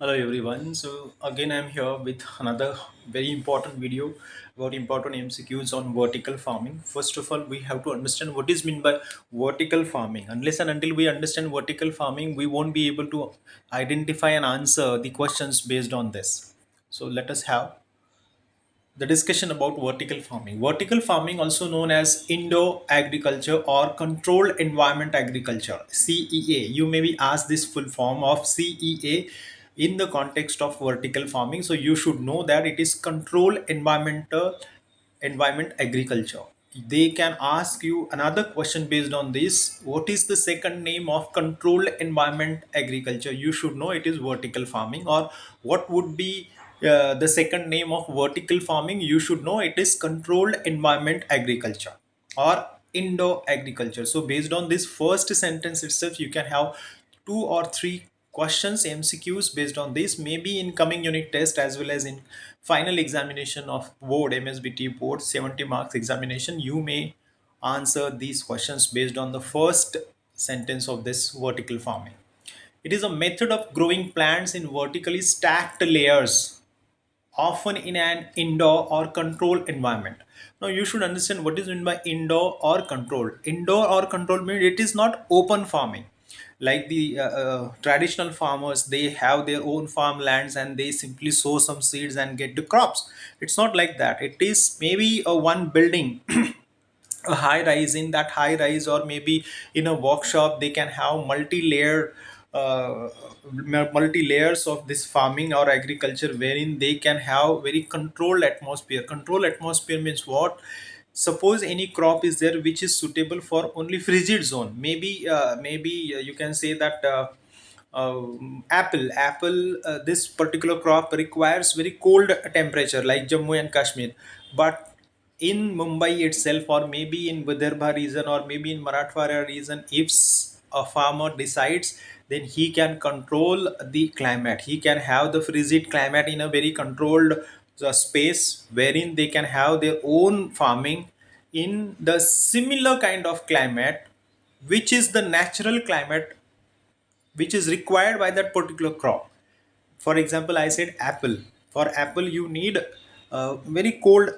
Hello everyone. So again I'm here with another very important video about important MCQs on vertical farming. First of all, we have to understand what is meant by vertical farming. Unless and until we understand vertical farming, we won't be able to identify and answer the questions based on this. So let us have the discussion about vertical farming. Vertical farming, also known as indoor agriculture or controlled environment agriculture, CEA. You may be asked this full form of CEA in the context of vertical farming. So you should know that it is controlled environment agriculture. They can ask you another question based on this. What is the second name of controlled environment agriculture? You should know it is vertical farming. Or what would be the second name of vertical farming? You should know it is controlled environment agriculture or indoor agriculture. So based on this first sentence itself, you can have two or three questions MCQs based on this, maybe in coming unit test as well as in final examination of board MSBT board 70 marks examination. You may answer these questions based on the first sentence of this vertical farming. It is a method of growing plants in vertically stacked layers, often in an indoor or controlled environment. Now you should understand what is meant by indoor or controlled. Indoor or controlled means it is not open farming. Like the traditional farmers, they have their own farmlands and they simply sow some seeds and get the crops. It's not like that. It is maybe a one building a high rise. In that high rise or maybe in a workshop, they can have uh, multi layers of this farming or agriculture, wherein they can have very controlled atmosphere. Controlled atmosphere means what? Suppose any crop is there which is suitable for only frigid zone. Maybe you can say that apple, this particular crop requires very cold temperature like Jammu and Kashmir. But in Mumbai itself, or maybe in Vidarbha region, or maybe in Marathwada region, if a farmer decides, then he can control the climate. He can have the frigid climate in a very controlled space, wherein they can have their own farming in the similar kind of climate, which is the natural climate which is required by that particular crop. For example, I said apple. For apple, you need a very cold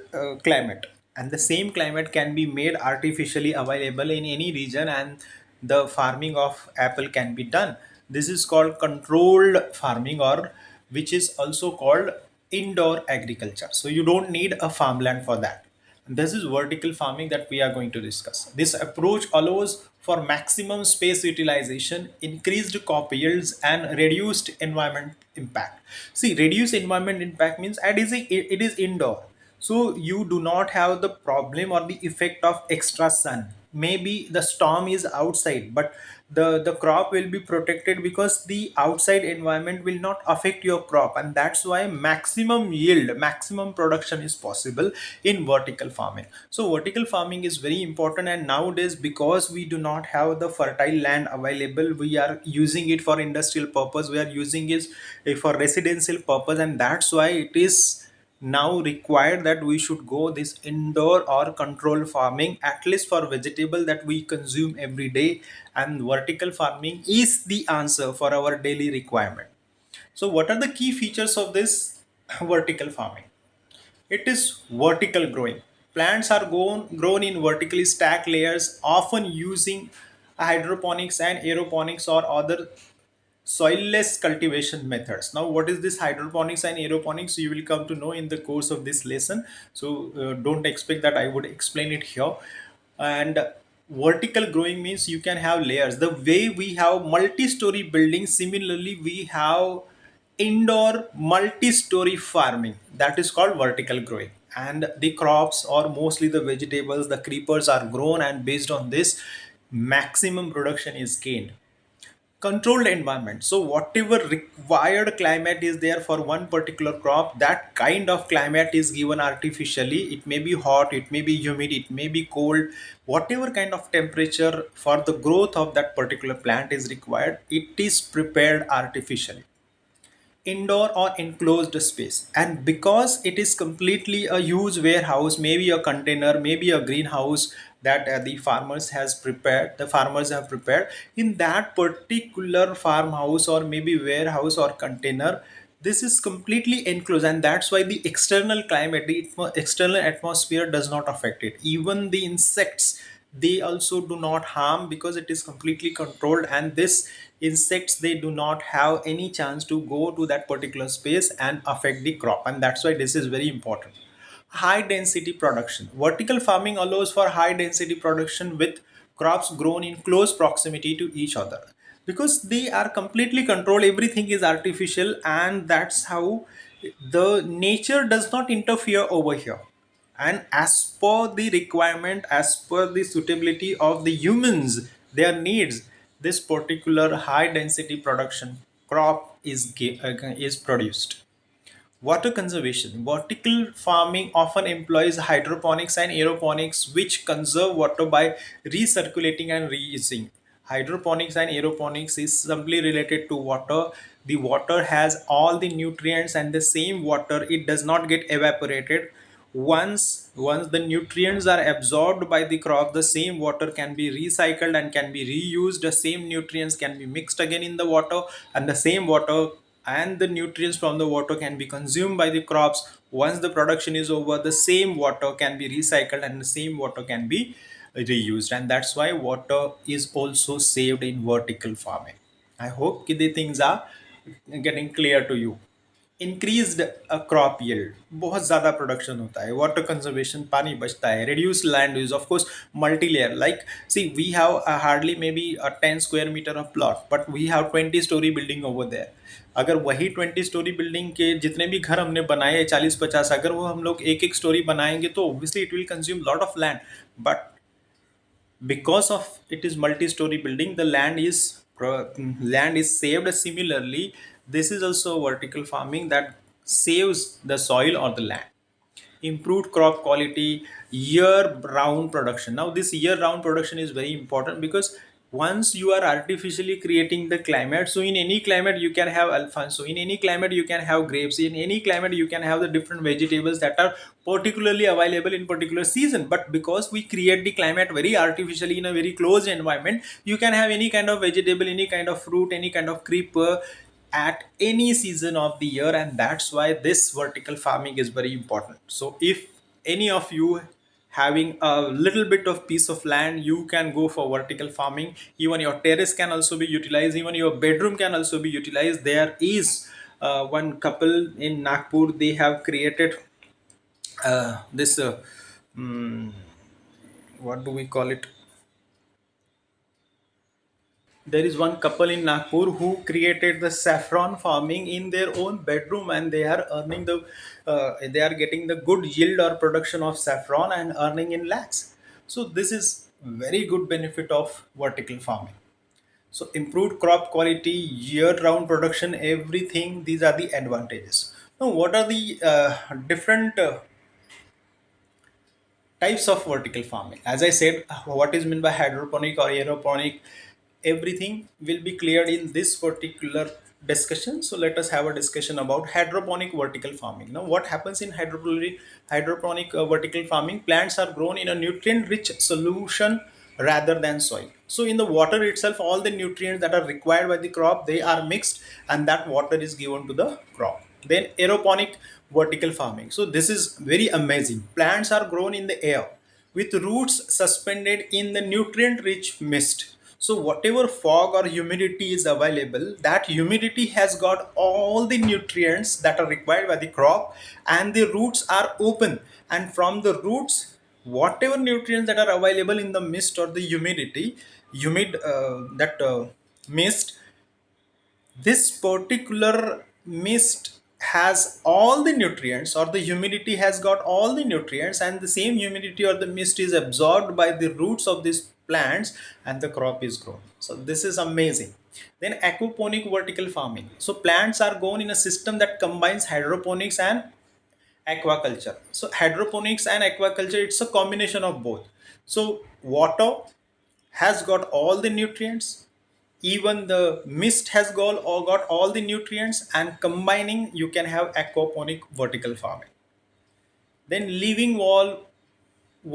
climate, and the same climate can be made artificially available in any region, and the farming of apple can be done. This is called controlled farming, or which is also called indoor agriculture. So you don't need a farmland for that. This is vertical farming that we are going to discuss. This approach allows for maximum space utilization, increased crop yields, and reduced environment impact. See, reduced environment impact means it is indoor. So you do not have the problem or the effect of extra sun. Maybe the storm is outside, but the crop will be protected because the outside environment will not affect your crop, and that's why maximum yield, maximum production is possible in vertical farming. So vertical farming is very important, and nowadays, because we do not have the fertile land available, we are using it for industrial purpose, we are using it for residential purpose, and that's why it is now required that we should go this indoor or control farming, at least for vegetable that we consume every day. And vertical farming is the answer for our daily requirement. So what are the key features of this vertical farming? It is vertical growing. Plants are grown in vertically stacked layers, often using hydroponics and aeroponics or other soilless cultivation methods. Now, what is this hydroponics and aeroponics? You will come to know in the course of this lesson. So, don't expect that I would explain it here. And vertical growing means you can have layers. The way we have multi-story buildings, similarly, we have indoor multi-story farming. That is called vertical growing. And the crops, or mostly the vegetables, the creepers are grown, and based on this, maximum production is gained. Controlled environment, so whatever required climate is there for one particular crop, that kind of climate is given artificially. It may be hot, it may be humid, it may be cold. Whatever kind of temperature for the growth of that particular plant is required, it is prepared artificially. indoor or enclosed space, and because it is completely a huge warehouse, maybe a container, maybe a greenhouse that the farmers have prepared in that particular farmhouse or maybe warehouse or container. This is completely enclosed, and that's why the external climate, the external atmosphere does not affect it. Even the insects, they also do not harm because it is completely controlled, and this insects, they do not have any chance to go to that particular space and affect the crop, and that's why this is very important. High density production. Vertical farming allows for high density production with crops grown in close proximity to each other, because they are completely controlled, everything is artificial, and that's how the nature does not interfere over here. And as per the requirement, as per the suitability of the humans, their needs, this particular high density production crop is produced. Water conservation. Vertical farming often employs hydroponics and aeroponics, which conserve water by recirculating and reusing. Hydroponics and aeroponics is simply related to water. The water has all the nutrients, and the same water, it does not get evaporated. Once the nutrients are absorbed by the crop, the same water can be recycled and can be reused. The same nutrients can be mixed again in the water, and the same water and the nutrients from the water can be consumed by the crops. Once the production is over, the same water can be recycled and the same water can be reused, and that's why water is also saved in vertical farming. I hope the things are getting clear to you. Increased crop yield, बहुत ज़्यादा production होता है, water conservation, पानी बचता है, reduce land use, of course multi layer, like see we have hardly maybe 10 square metre of plot, but we have 20 storey building over there. अगर वही 20 storey building के जितने भी घर हमने बनाए 40-50, अगर वो हम लोग एक एक स्टोरी बनाएंगे तो obviously it will consume lot of land. But because of it is multi-story building, the land is saved. Similarly, this is also vertical farming that saves the soil or the land. Improved crop quality, year round production. Now this year round production is very important, because once you are artificially creating the climate, so in any climate you can have alphonso, in any climate you can have grapes, in any climate you can have the different vegetables that are particularly available in particular season. But because we create the climate very artificially in a very closed environment, you can have any kind of vegetable, any kind of fruit, any kind of creeper at any season of the year, and that's why this vertical farming is very important. So if any of you having a little bit of piece of land, you can go for vertical farming. Even your terrace can also be utilized, even your bedroom can also be utilized. There is one couple in Nagpur, they have created this mm, what do we call it, there is one couple in Nagpur who created the saffron farming in their own bedroom, and they are earning they are getting the good yield or production of saffron and earning in lakhs. So this is very good benefit of vertical farming. So improved crop quality, year-round production, everything. These are the advantages. Now, what are the different types of vertical farming? As I said, what is meant by hydroponic or aeroponic, everything will be cleared in this particular discussion. So let us have a discussion about hydroponic vertical farming. Now what happens in hydroponic vertical farming, plants are grown in a nutrient rich solution rather than soil. So in the water itself, all the nutrients that are required by the crop, they are mixed, and that water is given to the crop. Then aeroponic vertical farming, so this is very amazing. Plants are grown in the air with roots suspended in the nutrient rich mist. So whatever fog or humidity is available, that humidity has got all the nutrients that are required by the crop, and the roots are open, and from the roots, whatever nutrients that are available in the mist or the humid that mist, this particular mist has all the nutrients, or the humidity has got all the nutrients, and the same humidity or the mist is absorbed by the roots of these plants, and the crop is grown. So this is amazing. Then aquaponic vertical farming, so plants are grown in a system that combines hydroponics and aquaculture. So hydroponics and aquaculture, it's a combination of both. So water has got all the nutrients, even the mist has got all the nutrients, and combining you can have aquaponic vertical farming. Then living wall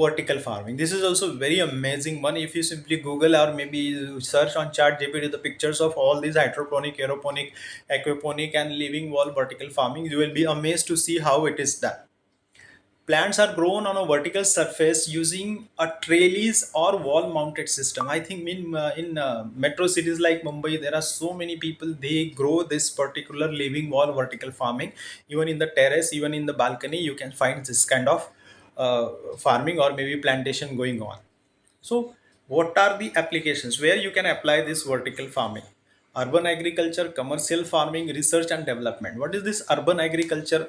vertical farming, this is also very amazing one. If you simply google or maybe you search on chat gpt the pictures of all these hydroponic, aeroponic, aquaponic and living wall vertical farming, you will be amazed to see how it is done. Plants are grown on a vertical surface using a trellis or wall mounted system. I think in metro cities like Mumbai, there are so many people, they grow this particular living wall vertical farming. Even in the terrace, even in the balcony, you can find this kind of farming or maybe plantation going on. So, what are the applications where you can apply this vertical farming? Urban agriculture, commercial farming, research and development. What is this urban agriculture?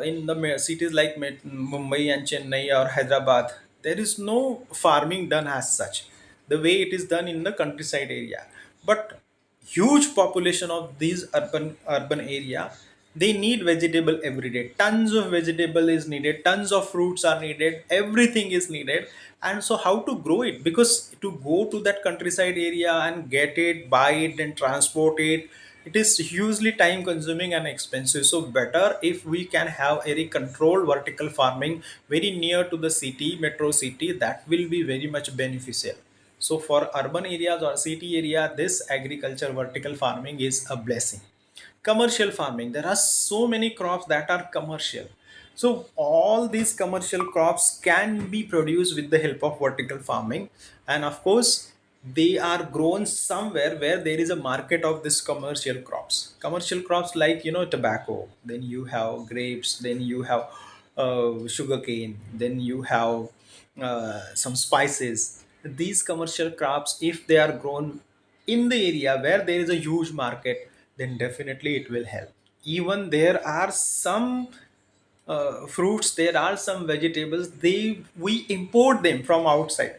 In the cities like Mumbai and Chennai or Hyderabad, there is no farming done as such, the way it is done in the countryside area. But huge population of these urban area, they need vegetable every day. Tons of vegetable is needed, tons of fruits are needed, everything is needed. And so how to grow it? Because to go to that countryside area and get it, buy it and transport it, it is hugely time consuming and expensive. So better if we can have a very controlled vertical farming very near to the city, metro city, that will be very much beneficial. So for urban areas or city area, this agriculture vertical farming is a blessing. Commercial farming, there are so many crops that are commercial. So all these commercial crops can be produced with the help of vertical farming. And of course, they are grown somewhere where there is a market of this commercial crops like tobacco, then you have grapes, then you have sugarcane, then you have some spices. These commercial crops, if they are grown in the area where there is a huge market, then definitely it will help. Even there are some fruits, there are some vegetables, they we import them from outside.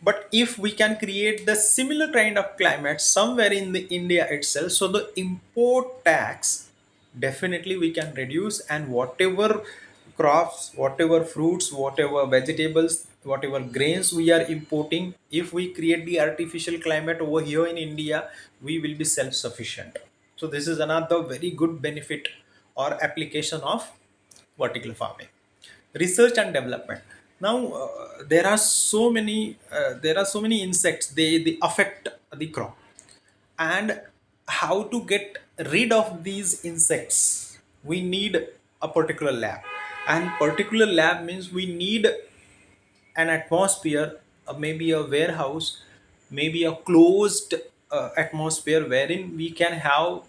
But if we can create the similar kind of climate somewhere in the India itself, so the import tax definitely we can reduce. And whatever crops, whatever fruits, whatever vegetables, whatever grains we are importing, if we create the artificial climate over here in India, we will be self sufficient. So this is another very good benefit or application of vertical farming. Research and development. Now there are so many insects, they affect the crop. And how to get rid of these insects, we need a particular lab. And particular lab means we need an atmosphere, maybe a warehouse, maybe a closed atmosphere wherein we can have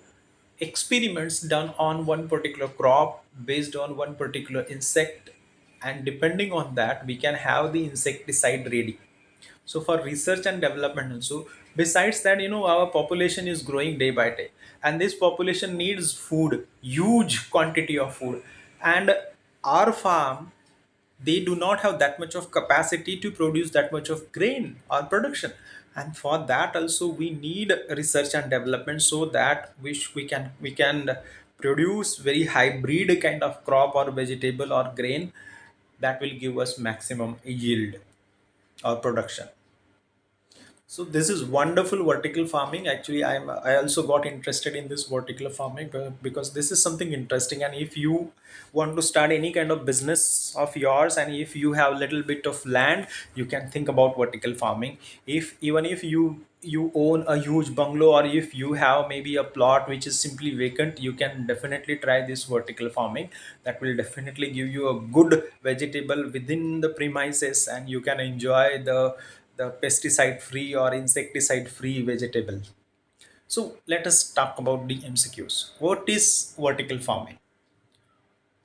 experiments done on one particular crop based on one particular insect. And depending on that, we can have the insecticide ready. So for research and development also, besides that, our population is growing day by day, and this population needs food, huge quantity of food. And our farm, they do not have that much of capacity to produce that much of grain or production. And for that also we need research and development, so that we can produce very hybrid kind of crop or vegetable or grain that will give us maximum yield or production. So this is wonderful vertical farming. Actually, I also got interested in this vertical farming because this is something interesting. And if you want to start any kind of business of yours, and if you have little bit of land, you can think about vertical farming. If even if you own a huge bungalow, or if you have maybe a plot which is simply vacant, you can definitely try this vertical farming. That will definitely give you a good vegetable within the premises, and you can enjoy the pesticide free or insecticide free vegetable. So let us talk about the MCQs. What is vertical farming?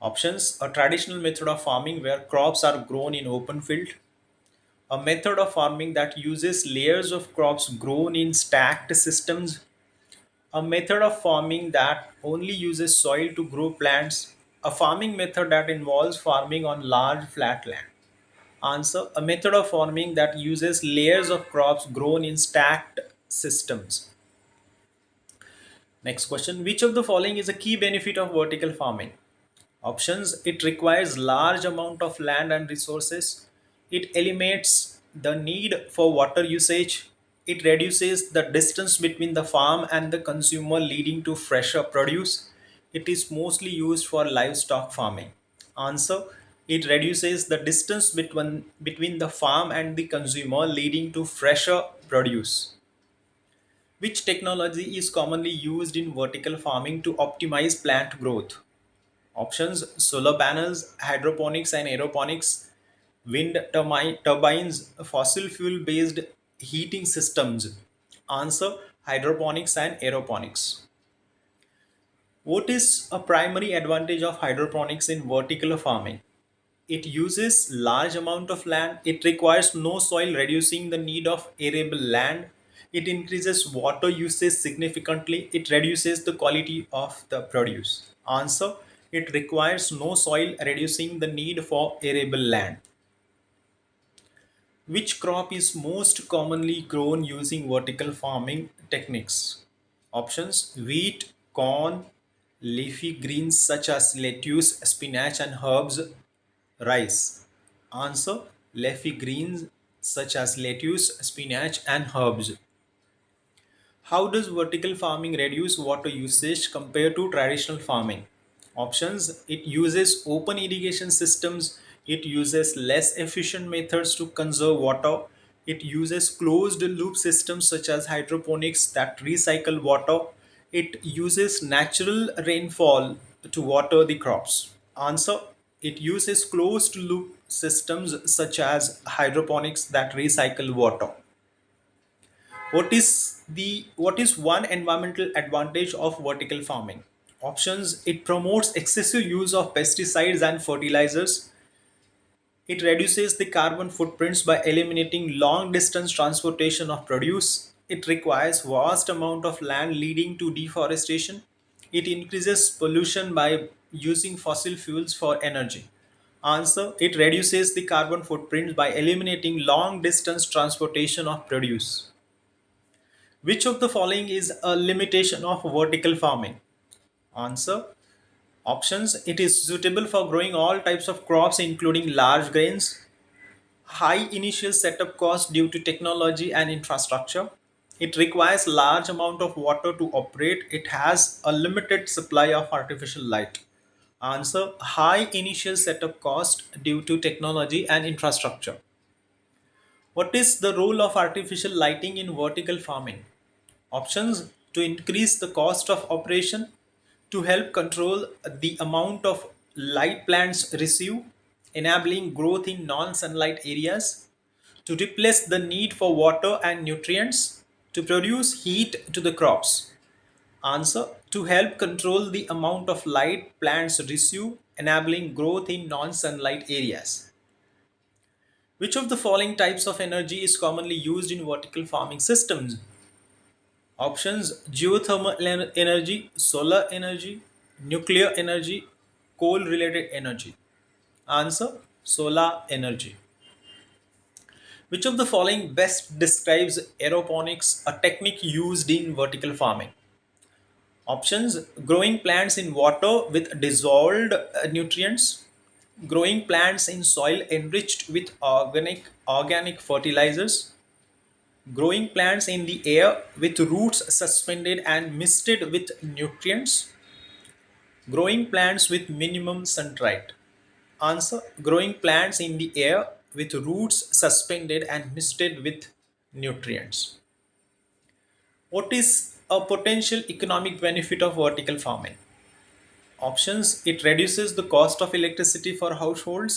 Options: a traditional method of farming where crops are grown in open field, a method of farming that uses layers of crops grown in stacked systems, a method of farming that only uses soil to grow plants, a farming method that involves farming on large flat land. Answer: a method of farming that uses layers of crops grown in stacked systems. Next question: which of the following is a key benefit of vertical farming? Options: it requires large amount of land and resources. It eliminates the need for water usage. it reduces the distance between the farm and the consumer, leading to fresher produce. It is mostly used for livestock farming. Answer: it reduces the distance between the farm and the consumer, leading to fresher produce. Which technology is commonly used in vertical farming to optimize plant growth? Options: solar panels, hydroponics and aeroponics, turbines, fossil fuel based heating systems. Answer: hydroponics and aeroponics. What is a primary advantage of hydroponics in vertical farming? It uses large amount of land. It requires no soil, reducing the need of arable land. It increases water usage significantly. It reduces the quality of the produce. Answer: it requires no soil, reducing the need for arable land. Which crop is most commonly grown using vertical farming techniques? Options: wheat, corn, leafy greens such as lettuce, spinach, and herbs, rice. Answer: leafy greens such as lettuce, spinach, and herbs. How does vertical farming reduce water usage compared to traditional farming? Options: it uses open irrigation systems, it uses less efficient methods to conserve water, it uses closed loop systems such as hydroponics that recycle water, it uses natural rainfall to water the crops. Answer: it uses closed loop systems such as hydroponics that recycle water. What is one environmental advantage of vertical farming? Options: it promotes excessive use of pesticides and fertilizers. It reduces the carbon footprints by eliminating long distance transportation of produce. It requires vast amount of land, leading to deforestation. It increases pollution by using fossil fuels for energy. Answer: it reduces the carbon footprints by eliminating long distance transportation of produce. Which of the following is a limitation of vertical farming? Answer: options: it is suitable for growing all types of crops including large grains. High initial setup cost due to technology and infrastructure. It requires large amount of water to operate. It has a limited supply of artificial light. Answer: high initial setup cost due to technology and infrastructure. What is the role of artificial lighting in vertical farming? Options: to increase the cost of operation, to help control the amount of light plants receive, enabling growth in non sunlight areas, to replace the need for water and nutrients, to produce heat to the crops. Answer: to help control the amount of light plants receive, enabling growth in non sunlight areas. Which of the following types of energy is commonly used in vertical farming systems? Options: geothermal energy, solar energy, nuclear energy, coal related energy. Answer: solar energy. Which of the following best describes aeroponics, a technique used in vertical farming? Options: growing plants in water with dissolved nutrients, growing plants in soil enriched with organic fertilizers, growing plants in the air with roots suspended and misted with nutrients, growing plants with minimum sunlight. Answer: growing plants in the air with roots suspended and misted with nutrients. What is a potential economic benefit of vertical farming? Options: it reduces the cost of electricity for households.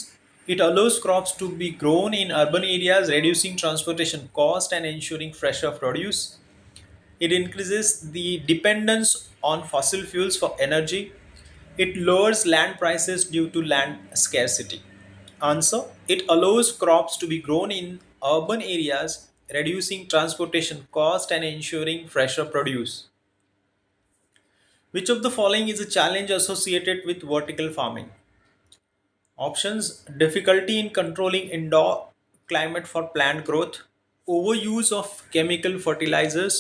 It allows crops to be grown in urban areas, reducing transportation cost and ensuring fresher produce. It increases the dependence on fossil fuels for energy. It lowers land prices due to land scarcity. Answer: it allows crops to be grown in urban areas, reducing transportation cost and ensuring fresher produce. Which of the following is a challenge associated with vertical farming? Options: difficulty in controlling indoor climate for plant growth, overuse of chemical fertilizers,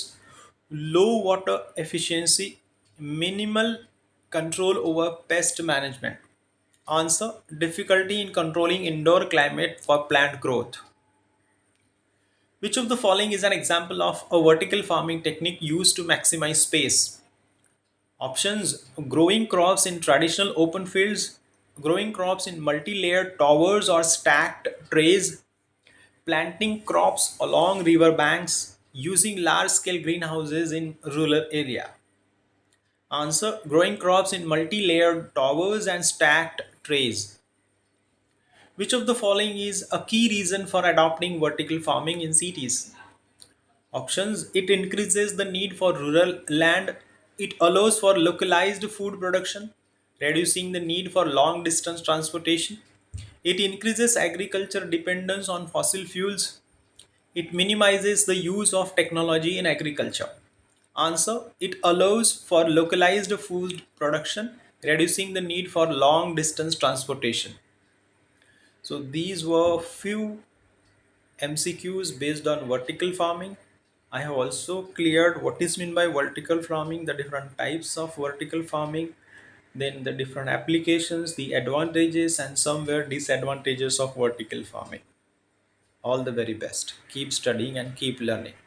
low water efficiency, minimal control over pest management. Answer: difficulty in controlling indoor climate for plant growth. Which of the following is an example of a vertical farming technique used to maximize space? Options: growing crops in traditional open fields, growing crops in multi layered towers or stacked trays, planting crops along river banks, using large scale greenhouses in rural area. Answer: growing crops in multi layered towers and stacked trays. Which of the following is a key reason for adopting vertical farming in cities? Options: it increases the need for rural land, it allows for localized food production, reducing the need for long distance transportation, it increases agriculture dependence on fossil fuels, it minimizes the use of technology in agriculture. Answer: it allows for localized food production, reducing the need for long distance transportation. So these were few MCQs based on vertical farming. I have also cleared what is meant by vertical farming, the different types of vertical farming, then the different applications, the advantages, and somewhere disadvantages of vertical farming. All the very best. Keep studying and keep learning.